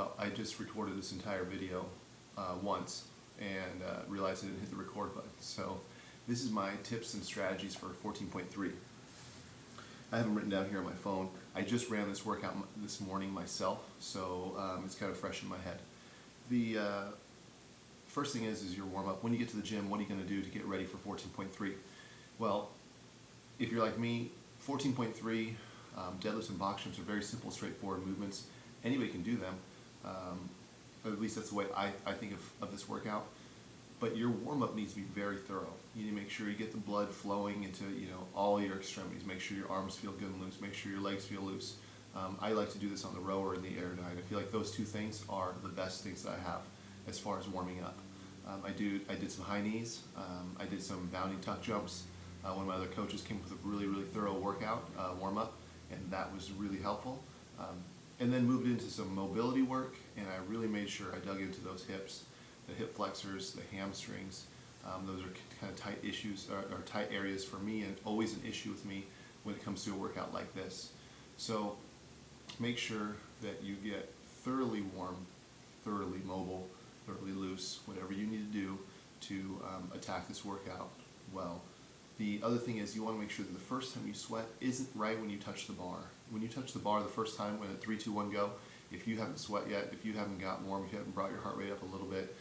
Well, I just recorded this entire video once and realized I didn't hit the record button. So this is my tips and strategies for 14.3. I have them written down here on my phone. I just ran this workout this morning myself, so it's kind of fresh in my head. The first thing is your warm-up. When you get to the gym, what are you going to do to get ready for 14.3? Well, if you're like me, 14.3 deadlifts and box jumps are very simple, straightforward movements. Anybody can do them. At least that's the way I think of this workout. But your warm-up needs to be very thorough. You need to make sure you get the blood flowing into all your extremities. Make sure your arms feel good and loose. Make sure your legs feel loose. I like to do this on the row or in the air diet. I feel like those two things are the best things that I have as far as warming up. I did some high knees. I did some bounding tuck jumps. One of my other coaches came up with a really thorough workout warm-up, and that was really helpful. And then moved into some mobility work, and I really made sure I dug into those hips, the hip flexors, the hamstrings. Those are kind of tight issues, or tight areas for me, and always an issue with me when it comes to a workout like this. So make sure that you get thoroughly warm, thoroughly mobile, thoroughly loose, whatever you need to do to attack this workout well. The other thing is you want to make sure that the first time you sweat isn't right when you touch the bar. When you touch the bar the first time, when at 3, 2, 1, go, if you haven't sweat yet, if you haven't got warm, if you haven't brought your heart rate up a little bit,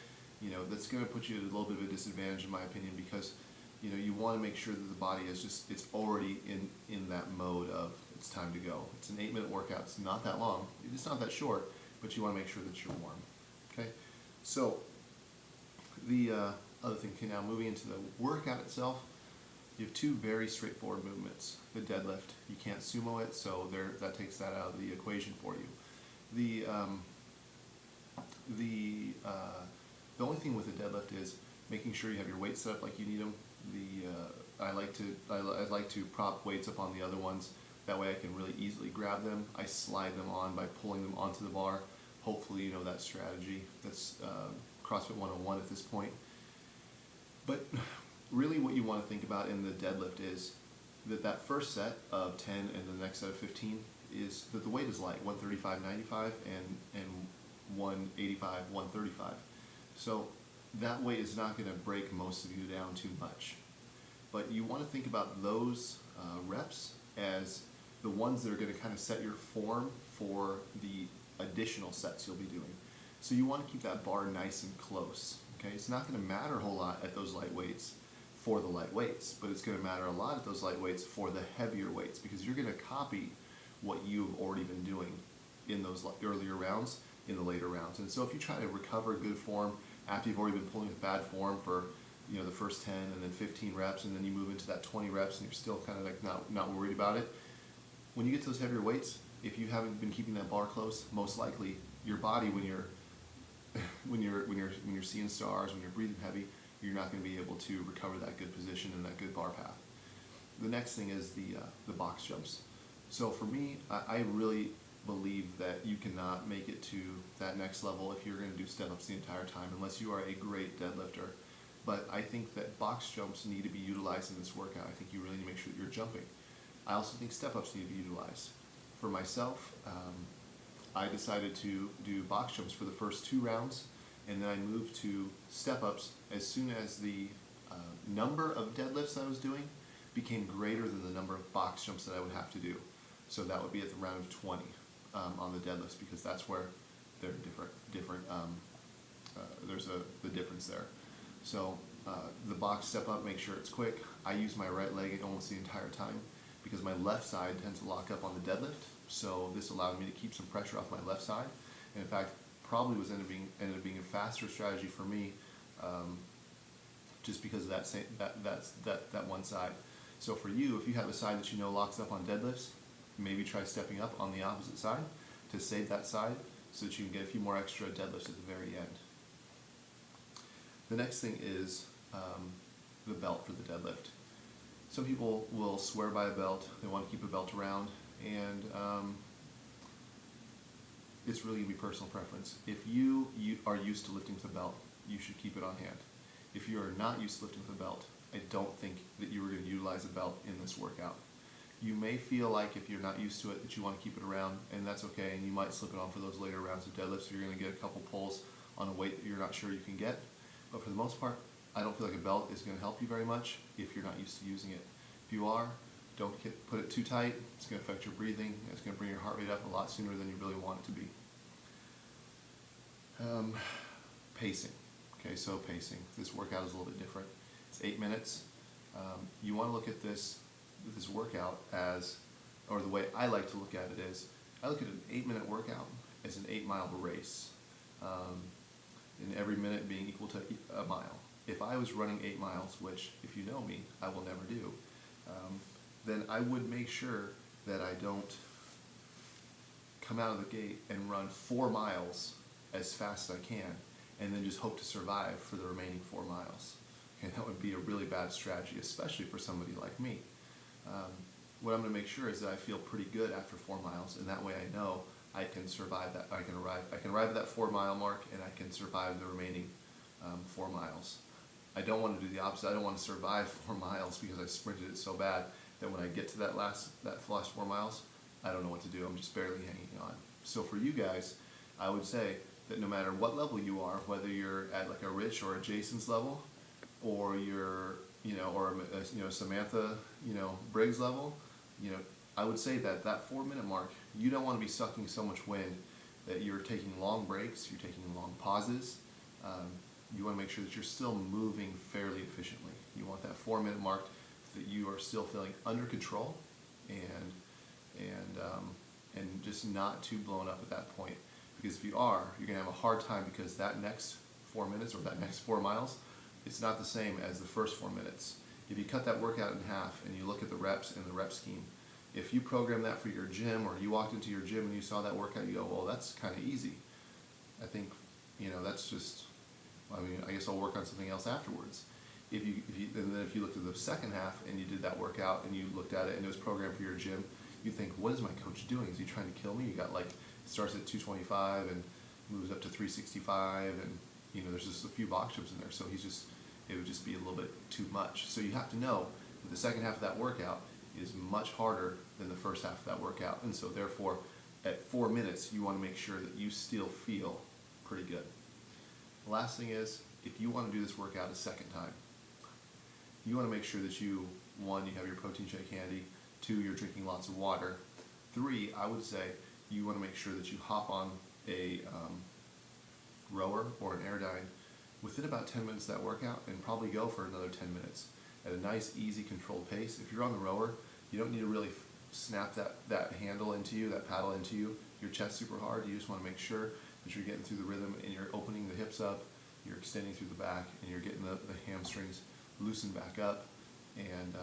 that's going to put you at a little bit of a disadvantage in my opinion, because you want to make sure that the body is it's already in that mode of it's time to go. It's an 8-minute workout. It's not that long. It's not that short, but you want to make sure that you're warm. Okay? So the other thing, okay, now moving into the workout itself, you have two very straightforward movements. The deadlift, you can't sumo it, so that takes that out of the equation for you. The only thing with the deadlift is making sure you have your weights set up like you need them. I like to prop weights up on the other ones. That way I can really easily grab them. I slide them on by pulling them onto the bar. Hopefully you know that strategy. That's CrossFit 101 at this point. But really what you want to think about in the deadlift is that first set of 10 and the next set of 15 is that the weight is light, 135, 95 and 185, 135. So that weight is not going to break most of you down too much. But you want to think about those reps as the ones that are going to kind of set your form for the additional sets you'll be doing. So you want to keep that bar nice and close. Okay, it's not going to matter a whole lot at those light weights for the light weights, but it's going to matter a lot at those light weights for the heavier weights, because you're going to copy what you've already been doing in those earlier rounds, in the later rounds. And so if you try to recover good form after you've already been pulling with bad form for the first 10 and then 15 reps, and then you move into that 20 reps and you're still kind of like not worried about it, when you get to those heavier weights, if you haven't been keeping that bar close, most likely your body, when you're seeing stars, when you're breathing heavy, you're not going to be able to recover that good position and that good bar path. The next thing is the box jumps. So for me, I really believe that you cannot make it to that next level if you're going to do step-ups the entire time, unless you are a great deadlifter. But I think that box jumps need to be utilized in this workout. I think you really need to make sure that you're jumping. I also think step-ups need to be utilized. For myself, I decided to do box jumps for the first 2 rounds, and then I moved to step-ups as soon as the number of deadlifts I was doing became greater than the number of box jumps that I would have to do. So that would be at the round of 20 on the deadlifts, because that's where they're different. There's the difference there. So the box step-up, make sure it's quick. I use my right leg almost the entire time because my left side tends to lock up on the deadlift. So this allowed me to keep some pressure off my left side. And in fact, probably ended up being a faster strategy for me, just because of that one side. So for you, if you have a side that locks up on deadlifts, maybe try stepping up on the opposite side to save that side so that you can get a few more extra deadlifts at the very end. The next thing is the belt for the deadlift. Some people will swear by a belt. They want to keep a belt around, and it's really going to be personal preference. If you are used to lifting with a belt, you should keep it on hand. If you are not used to lifting with a belt, I don't think that you are going to utilize a belt in this workout. You may feel like if you're not used to it that you want to keep it around, and that's okay, and you might slip it on for those later rounds of deadlifts, so you're going to get a couple pulls on a weight that you're not sure you can get. But for the most part, I don't feel like a belt is going to help you very much if you're not used to using it. If you are, don't put it too tight. It's going to affect your breathing. It's going to bring your heart rate up a lot sooner than you really want it to be. Pacing. Okay, so pacing. This workout is a little bit different. It's 8 minutes. You want to look at this workout as, or the way I like to look at it is, I look at an 8-minute workout as an 8-mile race, and every minute being equal to a mile. If I was running 8 miles, which if you know me, I will never do, then I would make sure that I don't come out of the gate and run 4 miles as fast as I can, and then just hope to survive for the remaining 4 miles. And that would be a really bad strategy, especially for somebody like me. What I'm going to make sure is that I feel pretty good after 4 miles, and that way I know I can survive that. I can arrive at that 4-mile mark, and I can survive the remaining 4 miles. I don't want to do the opposite. I don't want to survive 4 miles because I sprinted it so bad that when I get to that last 4 miles, I don't know what to do. I'm just barely hanging on. So for you guys, I would say that no matter what level you are, whether you're at like a Rich or a Jason's level, or you're, or Samantha, Briggs level, I would say that 4-minute mark, you don't want to be sucking so much wind that you're taking long breaks, you're taking long pauses. You want to make sure that you're still moving fairly efficiently. You want that 4-minute mark that you are still feeling under control and just not too blown up at that point. Because if you are, you're going to have a hard time, because that next 4 minutes or that next 4 miles, it's not the same as the first 4 minutes. If you cut that workout in half and you look at the reps and the rep scheme, if you program that for your gym, or you walked into your gym and you saw that workout, you go, well, that's kind of easy. I think, that's just, I guess I'll work on something else afterwards. And then if you looked at the second half and you did that workout and you looked at it and it was programmed for your gym, you think, what is my coach doing? Is he trying to kill me? You got it starts at 225 and moves up to 365, and there's just a few box jumps in there, so it would just be a little bit too much. So you have to know that the second half of that workout is much harder than the first half of that workout, and so therefore at 4 minutes you want to make sure that you still feel pretty good. The last thing is, if you want to do this workout a second time, you want to make sure that you have your protein shake handy, 2, you're drinking lots of water, 3, I would say you want to make sure that you hop on a rower or an Airdyne within about 10 minutes of that workout, and probably go for another 10 minutes at a nice, easy, controlled pace. If you're on the rower, you don't need to really snap that handle into you, that paddle into you, your chest super hard. You just want to make sure that you're getting through the rhythm and you're opening the hips up, you're extending through the back, and you're getting the hamstrings loosened back up, and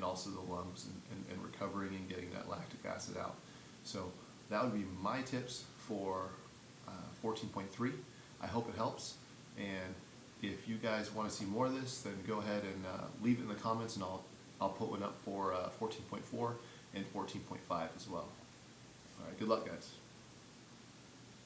also the lungs, and recovering and getting that lactic acid out. So that would be my tips for 14.3. I hope it helps, and if you guys want to see more of this, then go ahead and leave it in the comments, and I'll put one up for 14.4 and 14.5 as well. All right, good luck, guys.